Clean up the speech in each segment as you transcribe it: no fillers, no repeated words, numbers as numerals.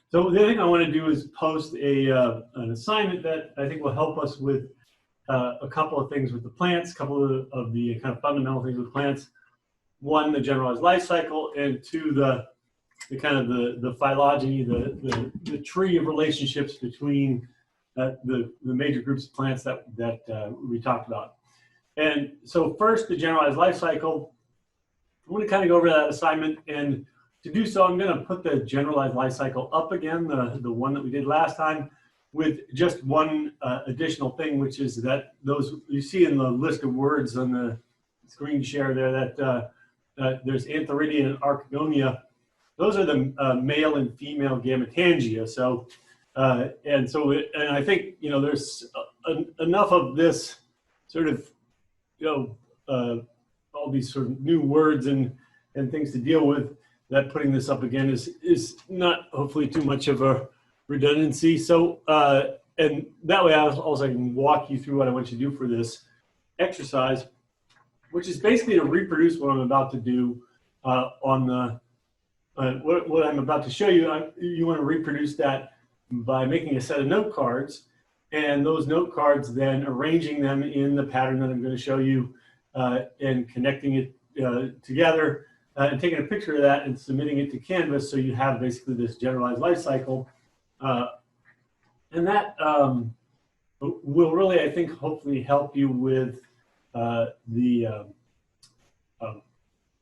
So the other thing I want to do is post an assignment that I think will help us with a couple of things with the plants, a couple of the kind of fundamental things with plants. One, the generalized life cycle, and two, the kind of the phylogeny, the tree of relationships between the major groups of plants that we talked about. And so first, the generalized life cycle. I'm going to kind of go over that assignment, and to do so, I'm going to put the generalized life cycle up again, the one that we did last time, with just one additional thing, which is that those you see in the list of words on the screen share there that there's Antheridia and Archegonia. Those are the male and female gametangia. So and I think there's enough of this sort of all these sort of new words and things to deal with, that putting this up again is not hopefully too much of a redundancy. So and that way I also can walk you through what I want you to do for this exercise, which is basically to reproduce what I'm about to do on the what I'm about to show you. You want to reproduce that by making a set of note cards, and those note cards then arranging them in the pattern that I'm going to show you, and connecting it together, and taking a picture of that and submitting it to Canvas, so you have basically this generalized life cycle. And that will really, I think, hopefully help you with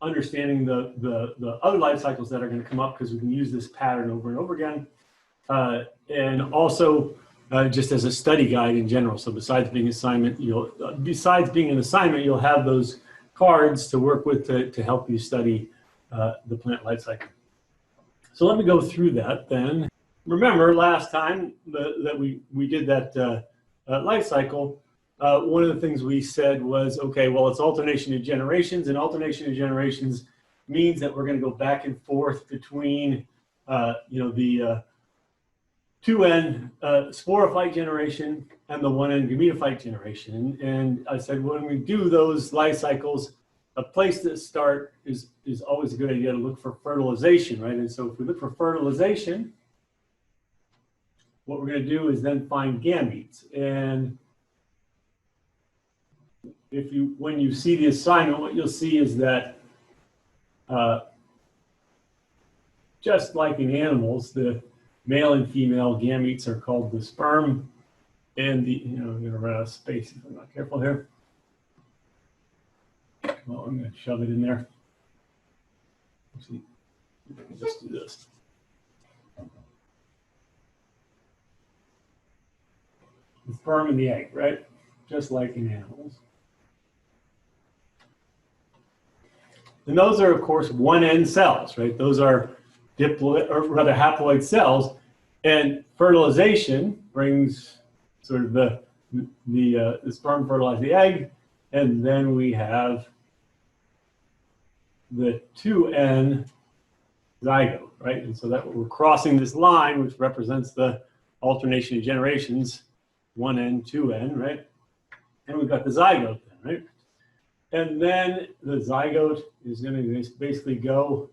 understanding the other life cycles that are going to come up, because we can use this pattern over and over again. And also just as a study guide in general. So besides being an assignment, you'll have those cards to work with to help you study the plant life cycle. So let me go through that then. Remember last time that we did that life cycle, one of the things we said was, okay, well, it's alternation of generations, and alternation of generations means that we're going to go back and forth between the 2N sporophyte generation and the 1N gametophyte generation. And I said, when we do those life cycles, a place to start is always a good idea to look for fertilization, right? And so if we look for fertilization, what we're going to do is then find gametes. And when you see the assignment, what you'll see is that just like in animals, the male and female gametes are called the sperm, and I'm going to run out of space if I'm not careful here. Well, I'm going to shove it in there. Let's see, just do this. The sperm and the egg, right? Just like in animals. And those are, of course, 1N cells, right? Those are diploid, or rather haploid cells, and fertilization brings sort of the sperm fertilize the egg, and then we have the 2N zygote, right? And so that we're crossing this line, which represents the alternation of generations, 1N, 2N, right? And we've got the zygote then, right? And then the zygote is going to basically go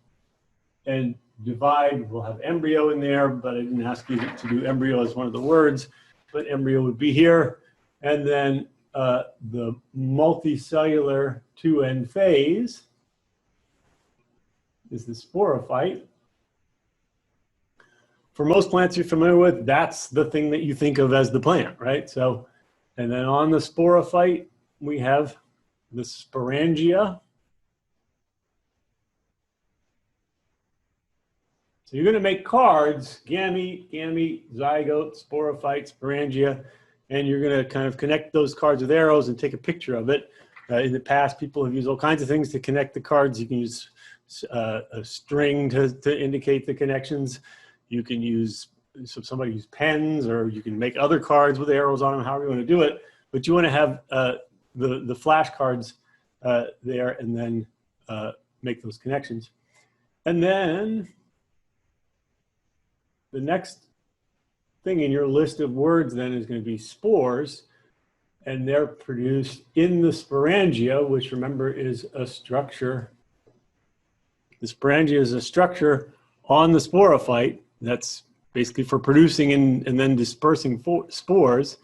and divide. We'll have embryo in there, but I didn't ask you to do embryo as one of the words, but embryo would be here. And then the multicellular 2N phase is the sporophyte. For most plants you're familiar with, that's the thing that you think of as the plant, right? So, and then on the sporophyte, we have the sporangia. So you're going to make cards, gamete, zygote, sporophyte, sporangia, and you're going to kind of connect those cards with arrows and take a picture of it. In the past, people have used all kinds of things to connect the cards. You can use a string to indicate the connections. You can use, so somebody use pens, or you can make other cards with arrows on them, however you want to do it. But you want to have the flashcards there, and then make those connections. And then the next thing in your list of words then is going to be spores, and they're produced in the sporangia, which remember is a structure. The sporangia is a structure on the sporophyte that's basically for producing and then dispersing spores,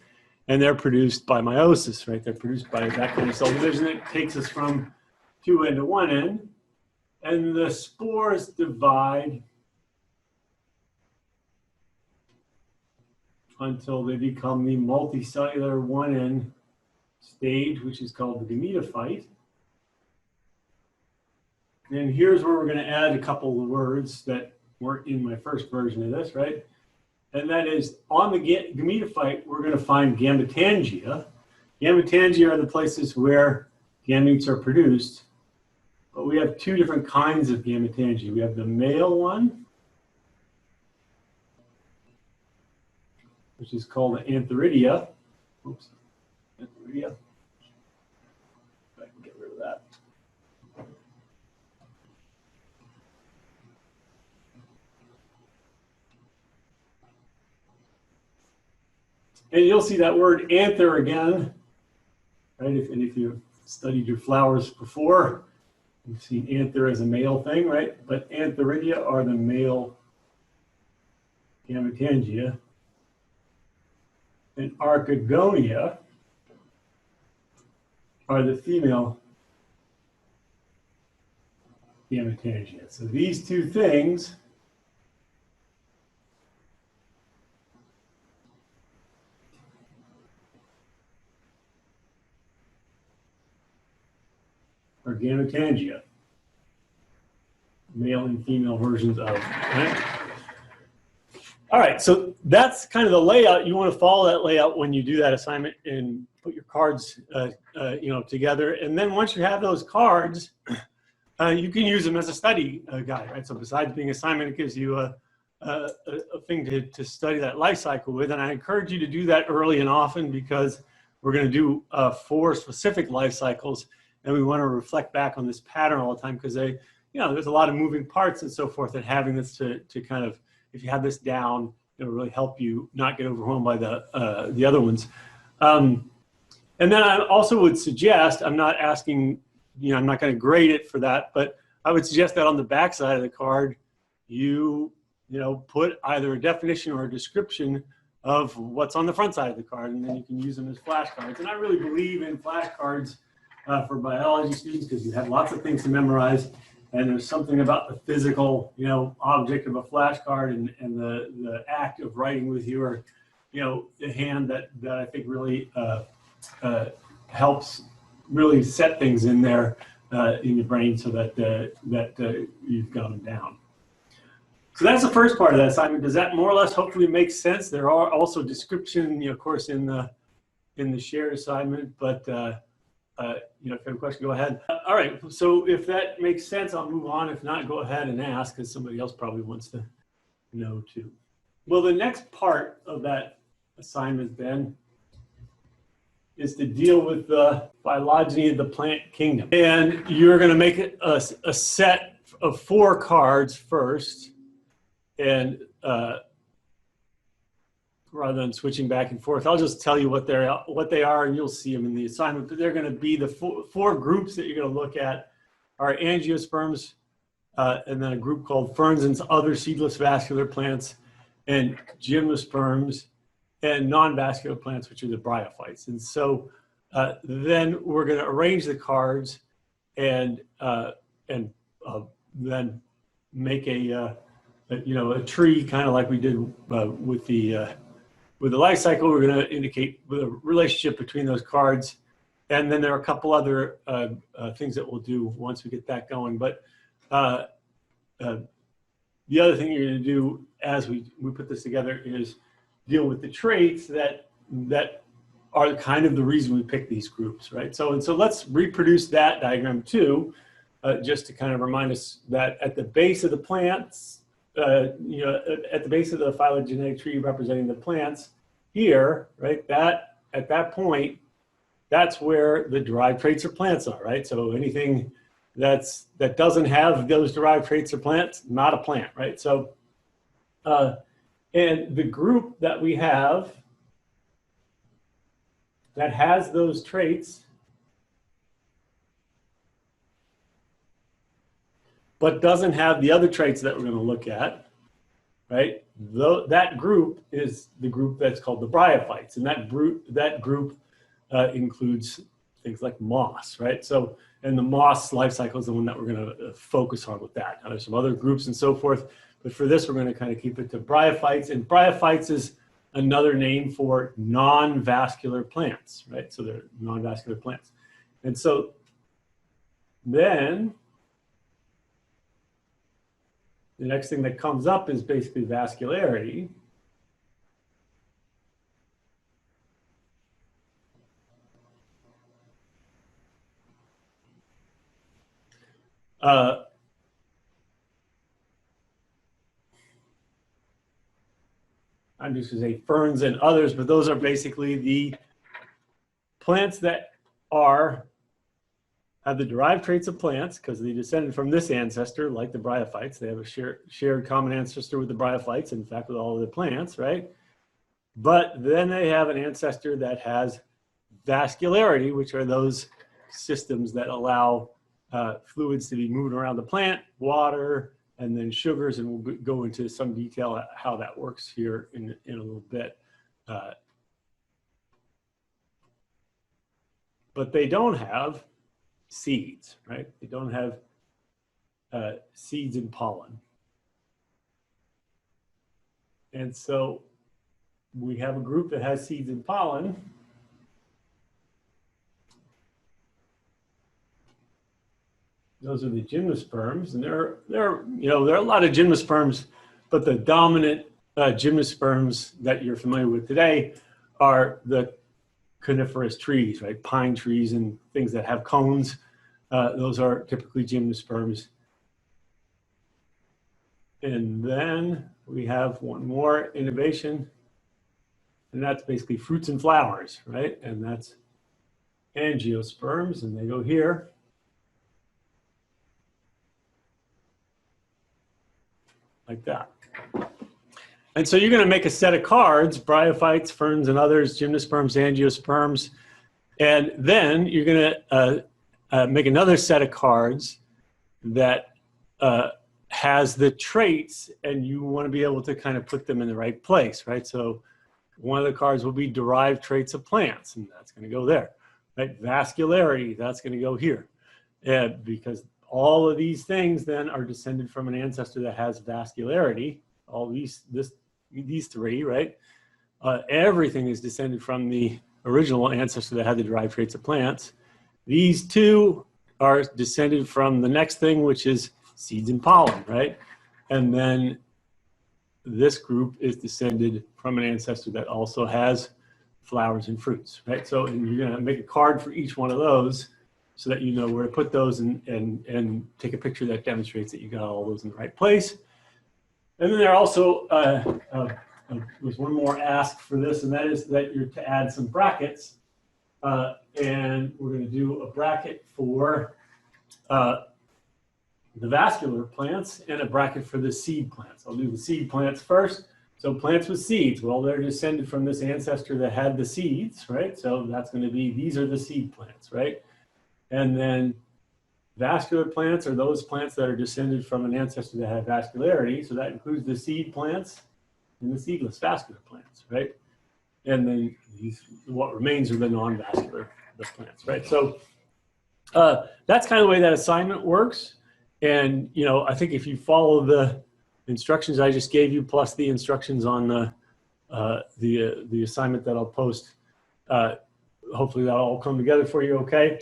and they're produced by meiosis, right? They're produced by that kind of cell division that takes us from 2N to 1N, and the spores divide until they become the multicellular 1N stage, which is called the gametophyte. And here's where we're going to add a couple of words that weren't in my first version of this, right? And that is, on the gametophyte, we're going to find gametangia. Gametangia are the places where gametes are produced. But we have two different kinds of gametangia. We have the male one, which is called the antheridia. Oops, antheridia. If I can get rid of that. And you'll see that word anther again, right? And if you've studied your flowers before, you've seen anther as a male thing, right? But antheridia are the male gametangia. And archegonia are the female gametangia. So these two things are gametangia, male and female versions of, right? All right, so that's kind of the layout. You want to follow that layout when you do that assignment and put your cards, together. And then once you have those cards, you can use them as a study guide, right? So besides being assignment, it gives you a thing to study that life cycle with. And I encourage you to do that early and often, because we're going to do 4 specific life cycles. And we want to reflect back on this pattern all the time, because there's a lot of moving parts and so forth, and having this to kind of, if you have this down, it'll really help you not get overwhelmed by the other ones. And then I also would suggest, I'm not asking, I'm not going to grade it for that, but I would suggest that on the back side of the card, you put either a definition or a description of what's on the front side of the card, and then you can use them as flashcards. And I really believe in flashcards for biology students, because you have lots of things to memorize, and there's something about the physical, object of a flashcard and the act of writing with your, the hand that I think really helps really set things in there in your brain, so that you've got them down. So that's the first part of that assignment. Does that more or less hopefully make sense? There are also description, of course, in the shared assignment, but if you have a question, go ahead. All right, so if that makes sense, I'll move on. If not, go ahead and ask, because somebody else probably wants to know too. Well, the next part of that assignment then is to deal with the phylogeny of the plant kingdom. And you're going to make it a set of 4 cards first, and rather than switching back and forth, I'll just tell you what they are, and you'll see them in the assignment. But they're going to be the 4 groups that you're going to look at are angiosperms, and then a group called ferns and other seedless vascular plants, and gymnosperms, and non-vascular plants, which are the bryophytes. And so then we're going to arrange the cards and then make a tree, kind of like we did with the life cycle. We're going to indicate the relationship between those cards. And then there are a couple other things that we'll do once we get that going. But the other thing you're going to do as we put this together is deal with the traits that are kind of the reason we pick these groups, right? So let's reproduce that diagram too, just to kind of remind us that at the base of the plants, at the base of the phylogenetic tree representing the plants here, right, at that point, that's where the derived traits or plants are, right? So anything that doesn't have those derived traits or plants, not a plant, right? So, and the group that we have that has those traits but doesn't have the other traits that we're going to look at right? That group is the group that's called the bryophytes, and that group includes things like moss, right? So, and the moss life cycle is the one that we're going to focus on with that. Now, there's some other groups and so forth, but for this, we're going to kind of keep it to bryophytes. And bryophytes is another name for non-vascular plants, right? So they're non-vascular plants. And so then the next thing that comes up is basically vascularity. I'm just going to say ferns and others, but those are basically the plants that have the derived traits of plants because they descended from this ancestor, like the bryophytes. They have a shared common ancestor with the bryophytes, in fact, with all of the plants, right? But then they have an ancestor that has vascularity, which are those systems that allow fluids to be moving around the plant, water, and then sugars, and we'll go into some detail how that works here in a little bit. But they don't have seeds, right? They don't have seeds and pollen. And so we have a group that has seeds and pollen. Those are the gymnosperms, and there are a lot of gymnosperms, but the dominant gymnosperms that you're familiar with today are the coniferous trees, right? Pine trees and things that have cones. Those are typically gymnosperms. And then we have one more innovation, and that's basically fruits and flowers, right? And that's angiosperms, and they go here. Like that. And so you're going to make a set of cards, bryophytes, ferns and others, gymnosperms, angiosperms, and then you're going to make another set of cards that has the traits, and you want to be able to kind of put them in the right place, right? So one of the cards will be derived traits of plants, and that's going to go there, right? Vascularity, that's going to go here, because all of these things then are descended from an ancestor that has vascularity. All these three, right? Everything is descended from the original ancestor that had the derived traits of plants. These two are descended from the next thing, which is seeds and pollen, right? And then this group is descended from an ancestor that also has flowers and fruits, right? So you're going to make a card for each one of those, so that you know where to put those and take a picture that demonstrates that you got all those in the right place. And then there also was one more ask for this, and that is that you're to add some brackets. And we're going to do a bracket for the vascular plants and a bracket for the seed plants. I'll do the seed plants first. So plants with seeds, well, they're descended from this ancestor that had the seeds, right? So that's going to be, these are the seed plants, right? And then vascular plants are those plants that are descended from an ancestor that had vascularity. So that includes the seed plants and the seedless vascular plants, right? And then what remains are the non-vascular plants, right? So that's kind of the way that assignment works. And, I think if you follow the instructions I just gave you, plus the instructions on the assignment that I'll post, hopefully that'll all come together for you okay.